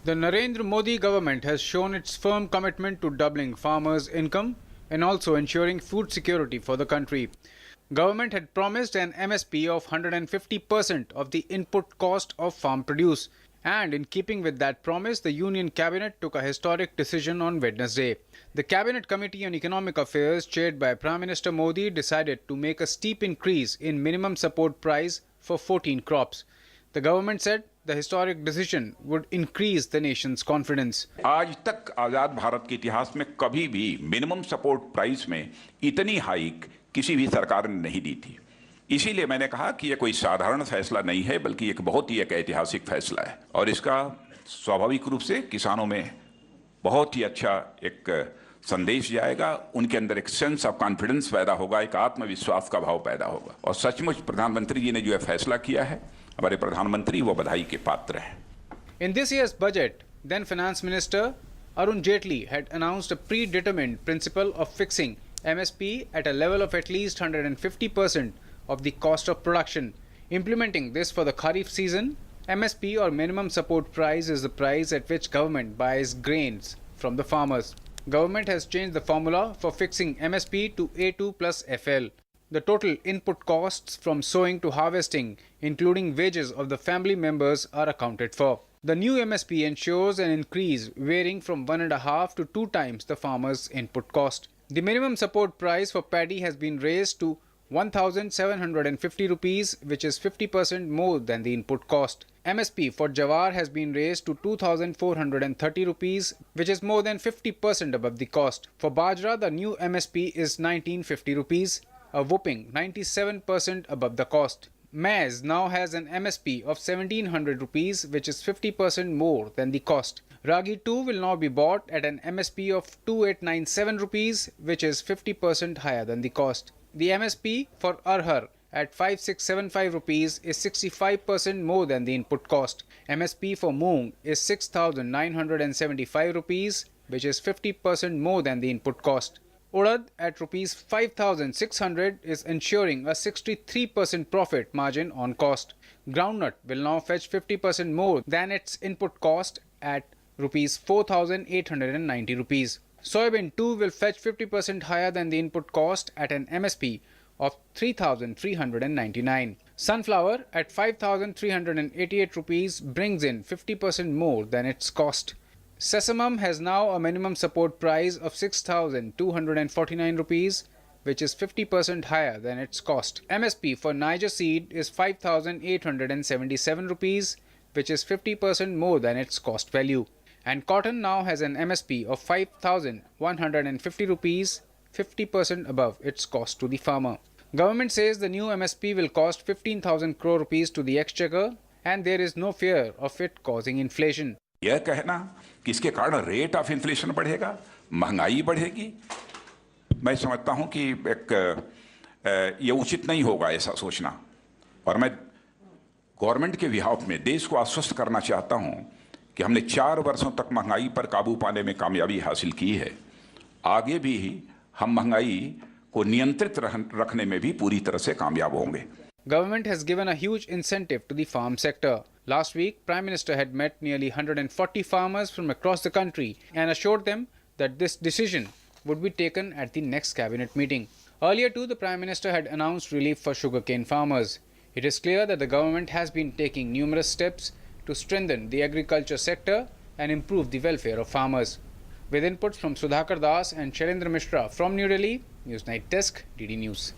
The Narendra Modi government has shown its firm commitment to doubling farmers' income and also ensuring food security for the country. Government had promised an MSP of 150% of the input cost of farm produce. And in keeping with that promise, the Union Cabinet took a historic decision on Wednesday. The Cabinet Committee on Economic Affairs, chaired by Prime Minister Modi, decided to make a steep increase in minimum support price for 14 crops. The government said the historic decision would increase the nation's confidence. आज तक आजाद भारत के इतिहास में कभी भी minimum support price में इतनी hike किसी भी सरकार ने नहीं दी थी। इसीलिए मैंने कहा कि यह कोई साधारण फैसला नहीं है, बल्कि एक बहुत ही एक ऐतिहासिक फैसला है और इसका स्वाभाविक रूप से किसानों में बहुत ही अच्छा एक संदेश जाएगा। उनके अंदर एक सेंस ऑफ कॉन्फिडेंस पैदा होगा, एक आत्मविश्वास का भाव पैदा होगा और सचमुच प्रधानमंत्री जी ने जो फैसला किया है, हमारे प्रधानमंत्री वो बधाई के पात्र हैं। In this year's budget, then Finance Minister Arun Jaitley had announced a predetermined principle of fixing MSP at a level of at least 150% of the cost of production. Implementing this for the Kharif season, MSP or minimum support price is the price at which government buys grains from the farmers. Government has changed the formula for fixing MSP to A2 plus FL. The total input costs from sowing to harvesting, including wages of the family members, are accounted for. The new MSP ensures an increase varying from 1.5 to 2 times the farmer's input cost. The minimum support price for paddy has been raised to 1,750 rupees, which is 50% more than the input cost. MSP for jawar has been raised to 2,430 rupees, which is more than 50% above the cost. For bajra, the new MSP is 1,950 rupees, a whopping 97% above the cost. Maize now has an MSP of 1,700 rupees, which is 50% more than the cost. Ragi 2 will now be bought at an MSP of 2,897 rupees, which is 50% higher than the cost. The MSP for arhar at 5,675 rupees is 65% more than the input cost. MSP for moong is 6,975 rupees, which is 50% more than the input cost. Urad at rupees 5,600 is ensuring a 63% profit margin on cost. Groundnut will now fetch 50% more than its input cost at rupees 4,890 rupees. Soybean 2 will fetch 50% higher than the input cost at an MSP of 3,399. Sunflower at 5,388 rupees brings in 50% more than its cost. Sesamum has now a minimum support price of 6,249 rupees, which is 50% higher than its cost. MSP for Niger seed is 5,877 rupees, which is 50% more than its cost value. And cotton now has an MSP of 5,150 rupees, 50% above its cost to the farmer. Government says the new MSP will cost 15,000 crore rupees to the exchequer, and there is no fear of it causing inflation. यह कहना कि इसके कारण rate of inflation बढ़ेगा, महंगाई बढ़ेगी, मैं समझता हूं कि ये उचित नहीं होगा ऐसा सोचना। और मैं गवर्नमेंट के बिहाफ में देश को आश्वस्त करना चाहता हूं कि हमने 4 वर्षों तक महंगाई पर काबू पाने में कामयाबी हासिल की है। आगे भी हम महंगाई को नियंत्रित रखने में भी पूरी तरह से कामयाब होंगे। Government has given a huge incentive to the farm sector. Last week, Prime Minister had met nearly 140 farmers from across the country and assured them that this decision would be taken at the next cabinet meeting. Earlier too, the Prime Minister had announced relief for sugarcane farmers. It is clear that the government has been taking numerous steps to strengthen the agriculture sector and improve the welfare of farmers. With inputs from Sudhakar Das and Shailendra Mishra from New Delhi, Newsnight Desk, DD News.